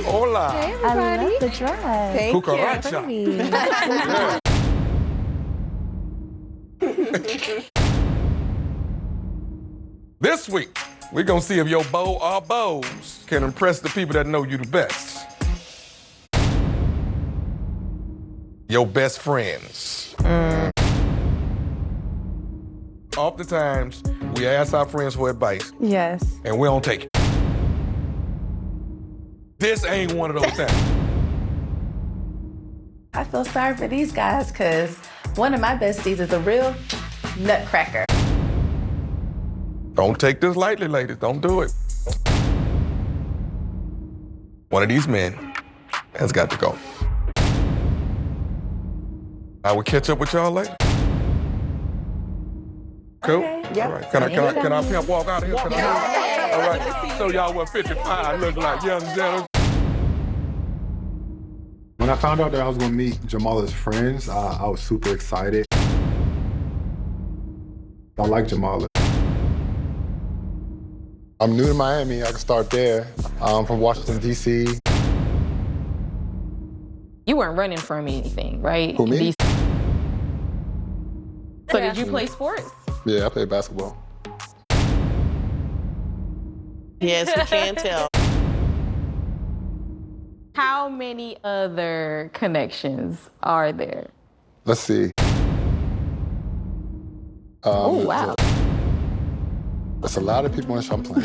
Hola. Hey, everybody. I love the dress. Thank Cucaracha. This week, we're gonna see if your beau or beaux can impress the people that know you the best. Your best friends. Oftentimes, we ask our friends for advice, Yes. and we don't take it. This ain't one of those times. I feel sorry for these guys because one of my besties is a real nutcracker. Don't take this lightly, ladies. Don't do it. One of these men has got to go. I will catch up with y'all later. Cool? Okay. All right. Can I pimp walk out of here? Can I? All right. So y'all what 55 look like young gentlemen. When I found out that I was gonna meet Jamala's friends, I was super excited. I like Jamala. I'm new to Miami, I can start there. I'm from Washington, D.C. You weren't running from anything, right? Who, me? So did you play sports? Yeah, I played basketball. Yes, we can tell. How many other connections are there? Let's see. Oh, wow. There's a lot of people in Champlain.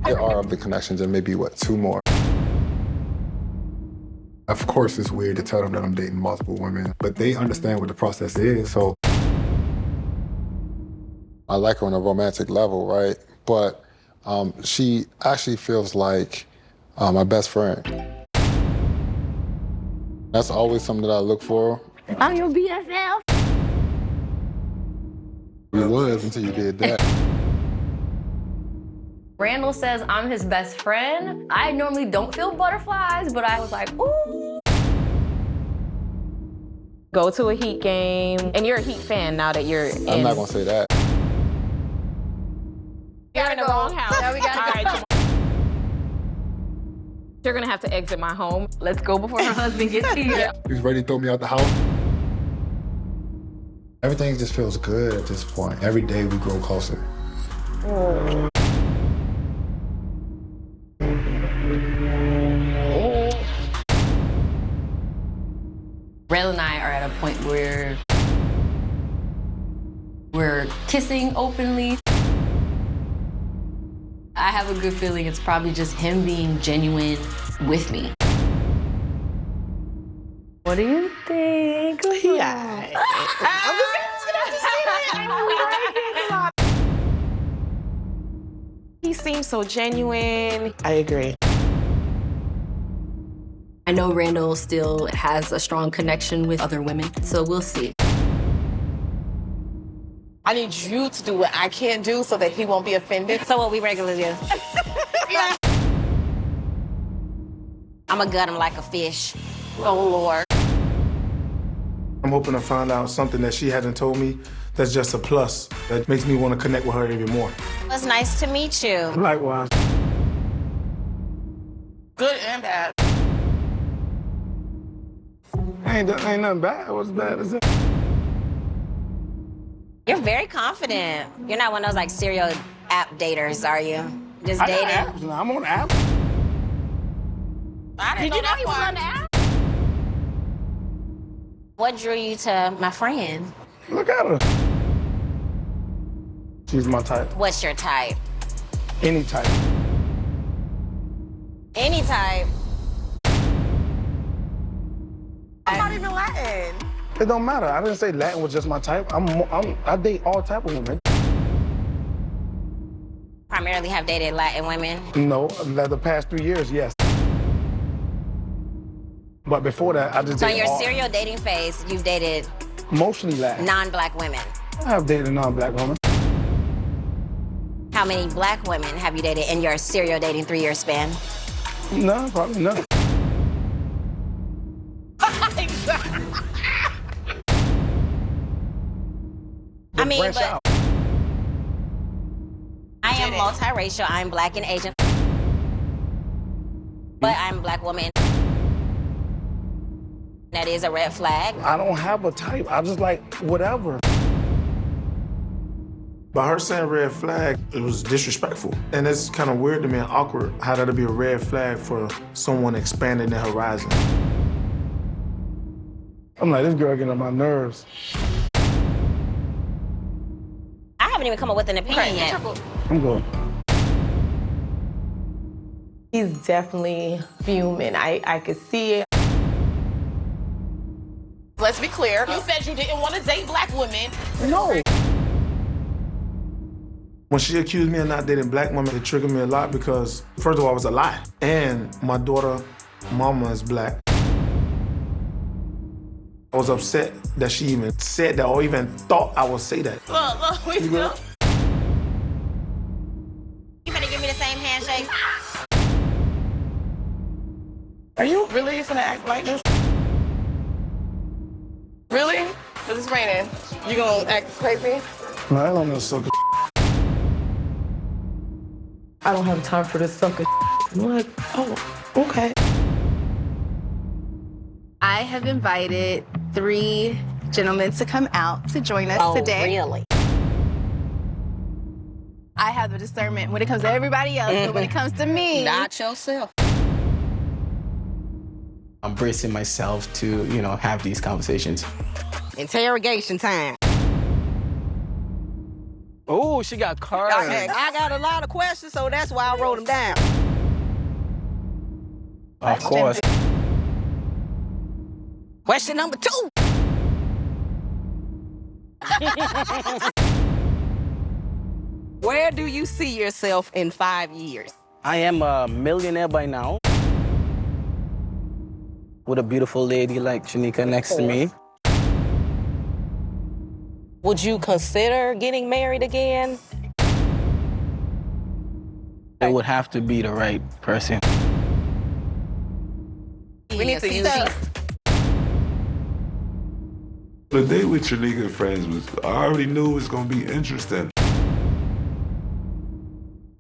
There are other connections and maybe, two more? Of course, it's weird to tell them that I'm dating multiple women, but they understand what the process is, so. I like her on a romantic level, right? But she actually feels like my best friend. That's always something that I look for. I'm your BFF. It was until you did that. Randall says I'm his best friend. I normally don't feel butterflies, but I was like, ooh. Go to a Heat game, and you're a Heat fan now that you're in. I'm not gonna say that. You're in the wrong house. Now we gotta All go. right, you're gonna have to exit my home. Let's go before her husband gets here. He's ready to throw me out the house. Everything just feels good at this point. Every day we grow closer. Randall and I are at a point where we're kissing openly. I have a good feeling it's probably just him being genuine with me. What do you think? Yeah. I'm just He seems so genuine. I agree. I know Randall still has a strong connection with other women, so we'll see. I need you to do what I can't do so that he won't be offended. So what we regularly do. I'ma gut him like a fish. Oh, Lord. I'm hoping to find out something that she hasn't told me that's just a plus that makes me want to connect with her even more. It's nice to meet you. Likewise. Good and bad. Ain't nothing bad. What's bad is it? You're very confident. You're not one of those like serial app daters, are you? Just I got dating. apps now. I'm on apps. I didn't know that he was on the app. What drew you to my friend? Look at her. She's my type. What's your type? Any type. Any type. I'm not even Latin. It don't matter. I didn't say Latin was just my type. I date all type of women. Primarily have dated Latin women. No, the past 3 years, yes. But before that, I just So in dated your all, serial dating phase, you've dated mostly Latin. non-black women. I have dated a non-black woman. How many black women have you dated in your serial dating 3-year span? No, probably none. I mean, branch but out. I am multiracial. I'm black and Asian. But I'm a black woman. That is a red flag. I don't have a type. I just like whatever. By her saying red flag, it was disrespectful. And it's kind of weird to me and awkward how that'll be a red flag for someone expanding their horizon. I'm like, this girl getting on my nerves. I haven't even come up with an opinion yet. I'm good. He's definitely fuming. I could see it. Let's be clear. You said you didn't want to date black women. No. When she accused me of not dating black women, it triggered me a lot because, first of all, it was a lie. And my daughter, mama is black. I was upset that she even said that or even thought I would say that. Look, we still. You better give me the same handshake. Are you really gonna act like this? Really? Cause it's raining. You gonna act crazy? No, I don't know sucker. I don't have time for this sucker. I'm like, oh, okay. I have invited 3 gentlemen to come out to join us today. Really? I have the discernment when it comes to everybody else, but when it comes to me, Not yourself. I'm bracing myself to, have these conversations. Interrogation time. Oh, she got cards. I got a lot of questions, so that's why I wrote them down. Of course. Question number 2. Where do you see yourself in 5 years? I am a millionaire by now. With a beautiful lady like Shanika next to me. Would you consider getting married again? It would have to be the right person. We need to use it. The date with Shanika and friends was, I already knew it was gonna be interesting.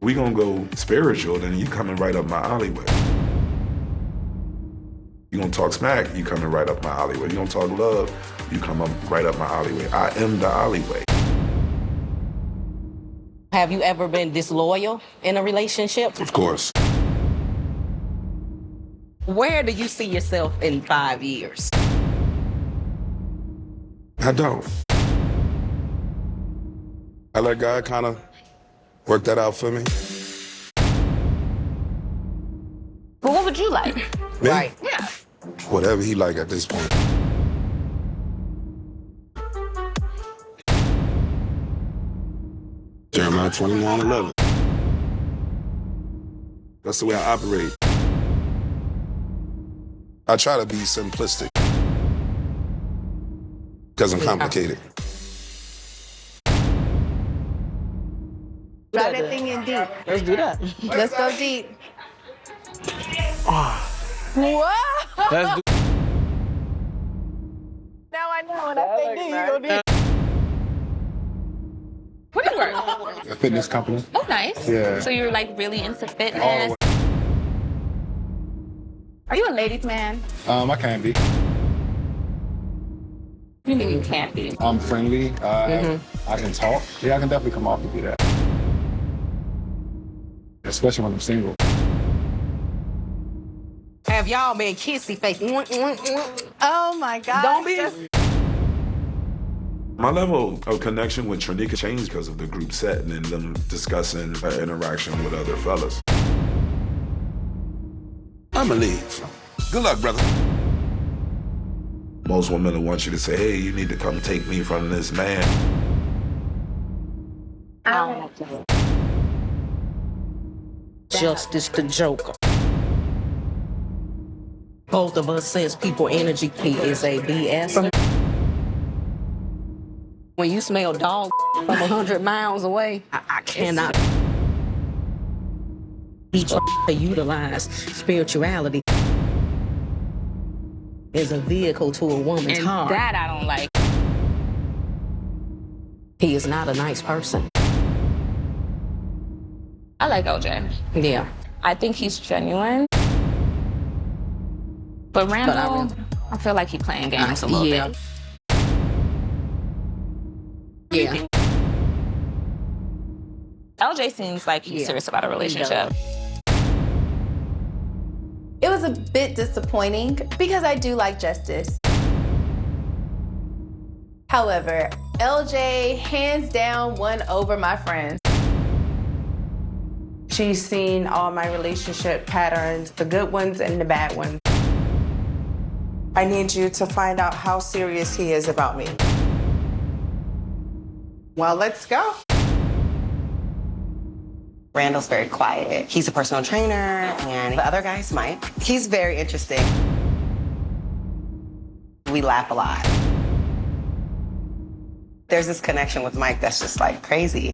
We gonna go spiritual, then you coming right up my alleyway. You gonna talk smack, you coming right up my alleyway. You gonna talk love, you come up right up my alleyway. I am the alleyway. Have you ever been disloyal in a relationship? Of course. Where do you see yourself in 5 years? I don't. I let God kind of work that out for me. but what would you like? Me? Right. Yeah. Whatever he like at this point. Jeremiah 29:11. That's the way I operate. I try to be simplistic because I'm complicated. Drop that thing in deep. Let's do that. Let's go deep. What? Let's do Now I know when I say deep, you go deep. Where do you work? A fitness company. Oh, nice. Yeah. So you're like really into All the fitness. way. Are you a ladies' man? I can be. You mean you can't be? I'm friendly. I can talk. Yeah, I can definitely come off and do that. Especially when I'm single. Have y'all been kissy face? Oh my God. Don't be. My level of connection with Trinika changed because of the group setting and them discussing her interaction with other fellas. I'ma leave. Good luck, brother. Most women will want you to say, hey, you need to come take me from this man. Justice the Joker. Both of us says people energy key is a BS. When you smell dog from 100 miles away, I cannot be to utilize spirituality as a vehicle to a woman's And heart. that I don't like. He is not a nice person. I like OJ. Yeah. I think he's genuine. But Randall, I feel like he playing games a little bit. Yeah. LJ seems like he's serious about a relationship. It was a bit disappointing because I do like Justice. However, LJ hands down won over my friends. She's seen all my relationship patterns, the good ones and the bad ones. I need you to find out how serious he is about me. Well, let's go. Randall's very quiet. He's a personal trainer, and the other guy's Mike. He's very interesting. We laugh a lot. There's this connection with Mike that's just like crazy.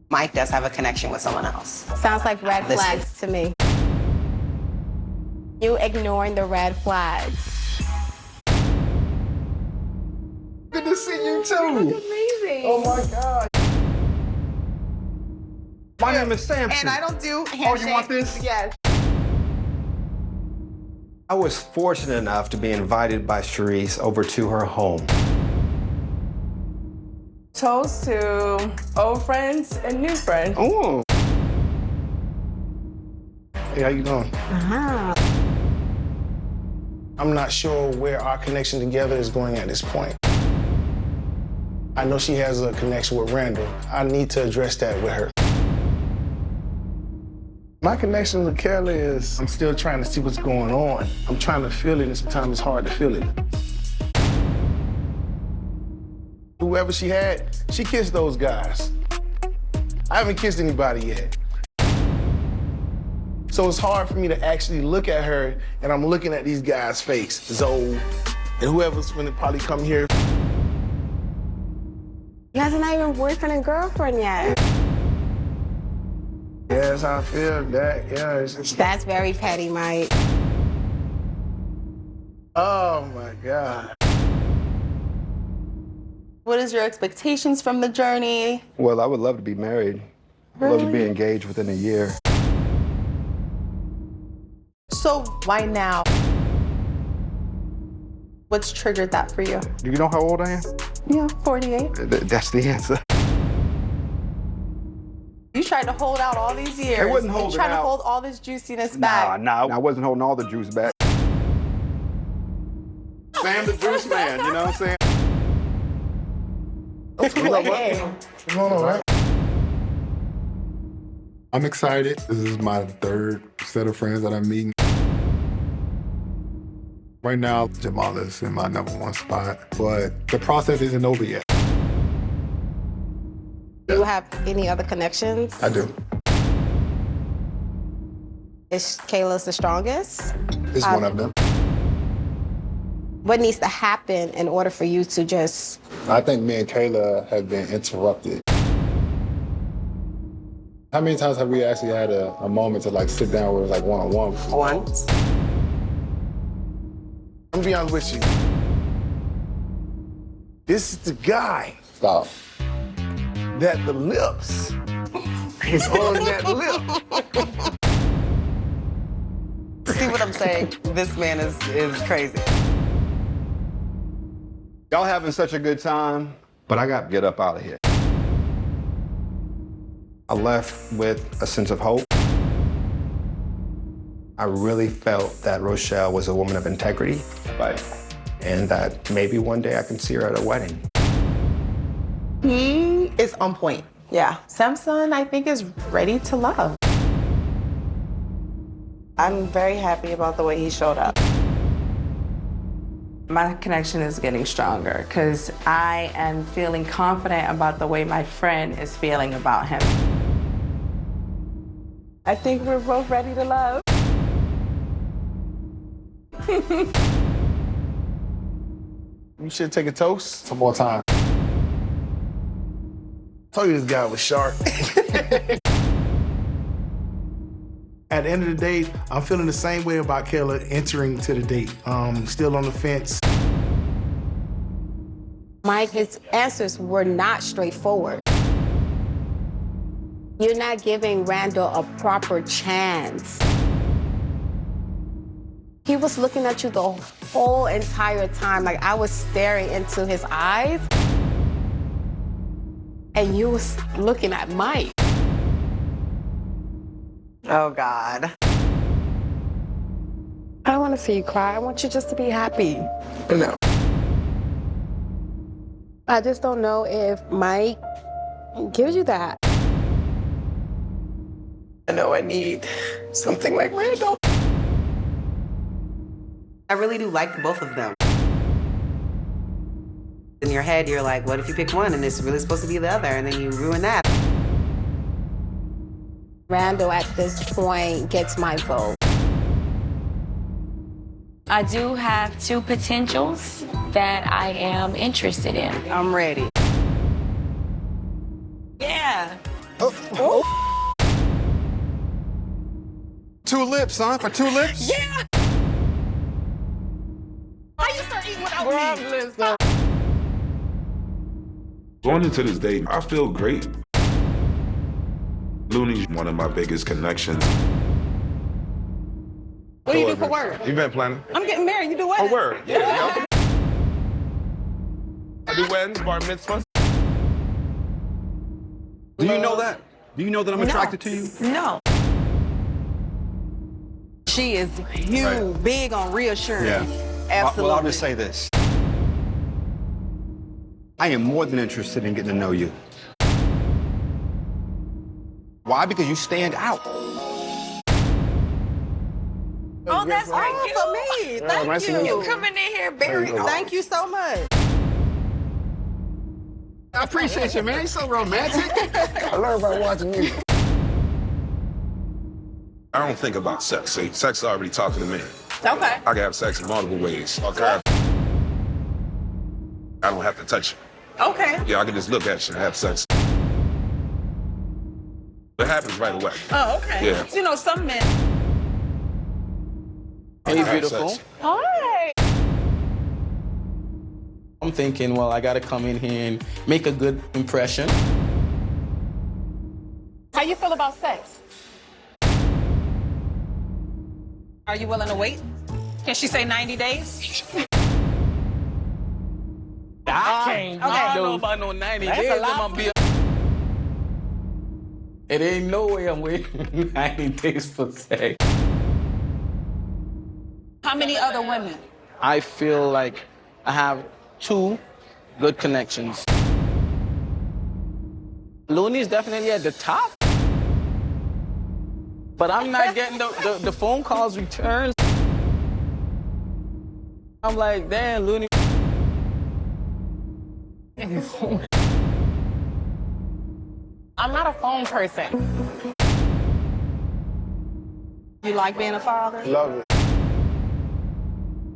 Mike does have a connection with someone else. Sounds like red flags to me. You ignoring the red flags. Good to see you too. Amazing. Oh my God. My name is Samson. And I don't do handshakes. Oh, you want this? Yes. I was fortunate enough to be invited by Charisse over to her home. Toast to old friends and new friends. Oh. Hey, how you doing? I'm not sure where our connection together is going at this point. I know she has a connection with Randall. I need to address that with her. My connection with Kelly is I'm still trying to see what's going on. I'm trying to feel it, and sometimes it's hard to feel it. Whoever she had, she kissed those guys. I haven't kissed anybody yet. So it's hard for me to actually look at her, and I'm looking at these guys' face, Zoe, and whoever's gonna probably come here. You guys are not even boyfriend and girlfriend yet. Yeah, that's how I feel. That, yeah, it's just... That's very petty, Mike. Oh my God. What is your expectations from the journey? Well, I would love to be married. I'd love to be engaged within a year. So why now? What's triggered that for you? Do you know how old I am? Yeah, 48. That's the answer. You tried to hold out all these years. I wasn't holding You tried to out. hold all this juiciness back. Nah, I wasn't holding all the juice back. Sam the juice man, you know what I'm saying? What's going on, right? I'm excited. This is my third set of friends that I'm meeting. Right now, Jamal is in my #1 spot, but the process isn't over yet. Do you have any other connections? I do. Is Kayla's the strongest? It's one of them. What needs to happen in order for you to just... I think me and Kayla have been interrupted. How many times have we actually had a moment to like sit down where it was like one-on-one? Once. I'm gonna be honest with you. This is the guy Stop. that the lips is on that lip. See what I'm saying? This man is crazy. Y'all having such a good time, but I got to get up out of here. I left with a sense of hope. I really felt that Rochelle was a woman of integrity, and that maybe one day I can see her at a wedding. He is on point. Yeah. Samson, I think, is ready to love. I'm very happy about the way he showed up. My connection is getting stronger because I am feeling confident about the way my friend is feeling about him. I think we're both ready to love. You should take a toast. Some more time. Told you this guy was sharp. At the end of the day, I'm feeling the same way about Kayla entering to the date. Still on the fence. Mike, his answers were not straightforward. You're not giving Randall a proper chance. He was looking at you the whole entire time. Like, I was staring into his eyes. And you was looking at Mike. Oh, God. I don't want to see you cry. I want you just to be happy. No. I just don't know if Mike gives you that. I know I need something like Randall. I really do like the both of them. In your head, you're like, what if you pick one and it's really supposed to be the other, and then you ruin that? Randall, at this point, gets my vote. I do have 2 potentials that I am interested in. I'm ready. Yeah. Oh. 2 lips, huh? For 2 lips? Yeah. Why you start eating without me? Going into this date, I feel great. Looney's one of my biggest connections. What do you do for work? Event planning. I'm getting married. You do what? Oh, word. Yeah. I do weddings, bar mitzvahs. Do you know that? Do you know that I'm attracted to you? No. She is huge, Right. big on reassurance. Yeah. Absolutely. Well, I'll just say this. I am more than interested in getting to know you. Why? Because you stand out. Oh, that's all for me. Thank nice to you. meet you. You coming in here very. There you go. Thank you so much. I appreciate you, man. You're so romantic. I learned by watching you. I don't think about sex. See, sex is already talking to me. Okay. I can have sex in multiple ways. Okay. I don't have to touch you. Okay. Yeah, I can just look at you and have sex. It happens right away. Oh, okay. Yeah. You know, some men. Hey, Have beautiful. sex. Hi. I'm thinking, well, I gotta come in here and make a good impression. How you feel about sex? Are you willing to wait? Can she say 90 days? I can't. I don't know about no 90 days. I'm be. It ain't no way I'm waiting 90 days for sex. How many other women? I feel like I have 2 good connections. Looney's definitely at the top. But I'm not getting the phone calls returned. I'm like, damn, Looney. I'm not a phone person. You like being a father? Love it.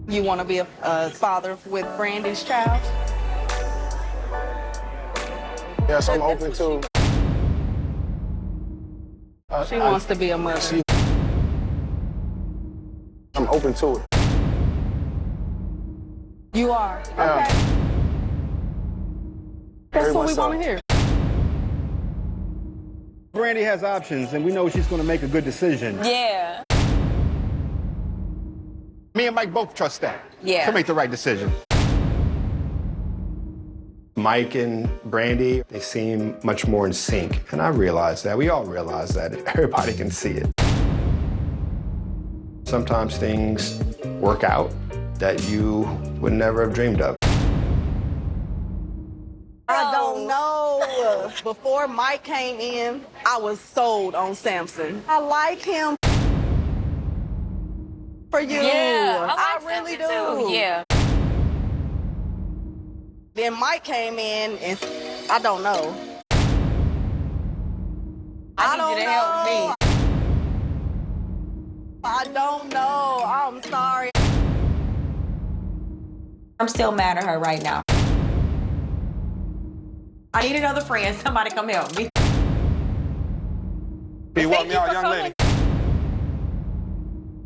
You want to be a father with Brandy's child? Yes, I'm open to. She wants to be a mother. I'm open to it. You are? Yeah. Okay. That's Very what much we so. want to hear. Brandy has options, and we know she's going to make a good decision. Yeah. Me and Mike both trust that. Yeah. She'll make the right decision. Mike and Brandy, they seem much more in sync. And I realize that. We all realize that. Everybody can see it. Sometimes things work out that you would never have dreamed of. I don't know. Before Mike came in, I was sold on Samson. I like him for you. Yeah, I like really do. Samson too. Yeah. Then Mike came in, and I don't know. I need you to help me. I don't know. I'm sorry. I'm still mad at her right now. I need another friend. Somebody come help me. You want me out, young lady?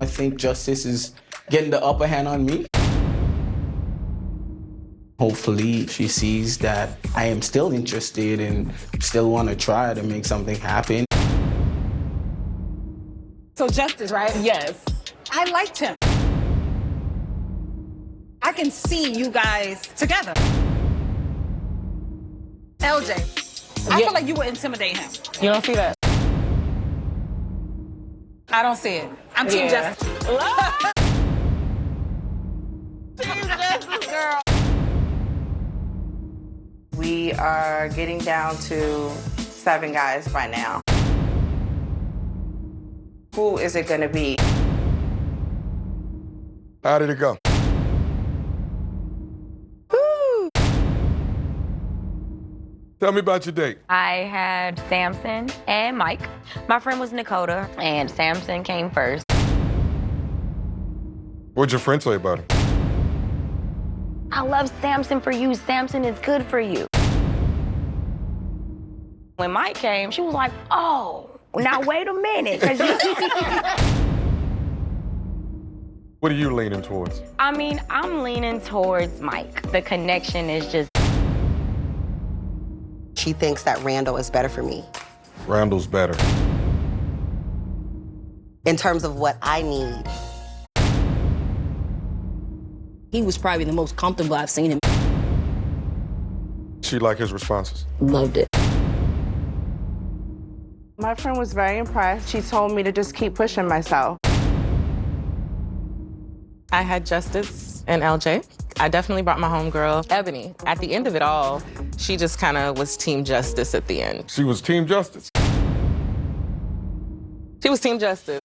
I think justice is getting the upper hand on me. Hopefully she sees that I am still interested and still want to try to make something happen. So justice, right? Yes. I liked him. I can see you guys together. LJ, I feel like you would intimidate him. You don't see that? I don't see it. I'm Team Justice. Team Justice, girl. We are getting down to 7 guys by now. Who is it gonna be? How did it go? Tell me about your date. I had Samson and Mike. My friend was Dakota, and Samson came first. What'd your friend say about him? I love Samson for you. Samson is good for you. When Mike came, she was like, oh, now wait a minute. 'Cause What are you leaning towards? I mean, I'm leaning towards Mike. The connection is just... She thinks that Randall is better for me. Randall's better. In terms of what I need. He was probably the most comfortable I've seen him. She like his responses? Loved it. My friend was very impressed. She told me to just keep pushing myself. I had Justice and LJ. I definitely brought my homegirl, Ebony. At the end of it all, she just kind of was Team Justice at the end. She was Team Justice? She was Team Justice.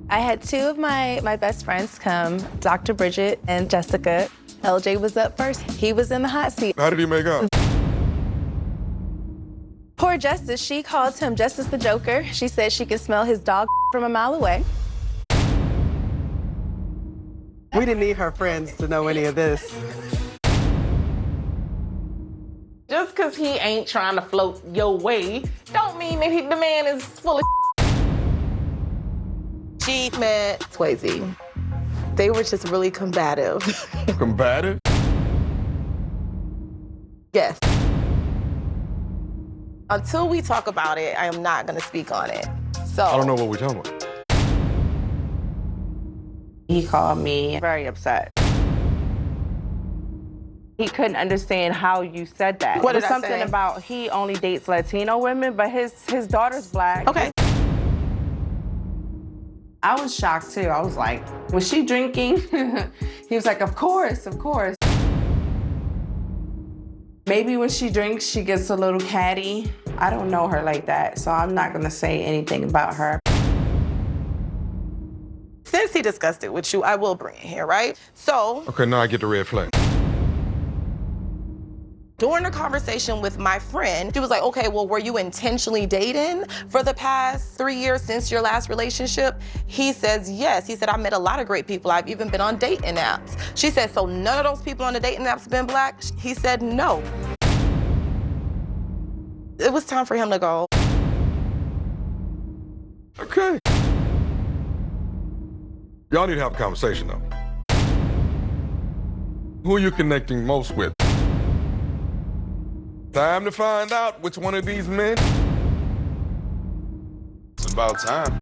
I had 2 of my best friends come, Dr. Bridget and Jessica. LJ was up first. He was in the hot seat. How did he make out? Poor Justice, she called him Justice the Joker. She said she could smell his dog from a mile away. We didn't need her friends to know any of this. Just because he ain't trying to float your way, don't mean that the man is full of She met Swayze. They were just really combative. Combative? Yes. Until we talk about it, I am not gonna speak on it. So I don't know what we're talking about. He called me very upset. He couldn't understand how you said that. What It was did I something say? about he only dates Latino women, but his daughter's black. Okay. I was shocked too. I was like, was she drinking? He was like, of course, of course. Maybe when she drinks, she gets a little catty. I don't know her like that, so I'm not gonna say anything about her. since he discussed it with you, I will bring it here, right? So Okay, now I get the red flag. during the conversation with my friend, she was like, okay, well, were you intentionally dating for the past 3 years since your last relationship? He says, yes. He said, I met a lot of great people. I've even been on dating apps. She said, so none of those people on the dating apps have been black? He said, no. It was time for him to go. Okay. Y'all need to have a conversation, though. Who are you connecting most with? Time to find out which one of these men. It's about time.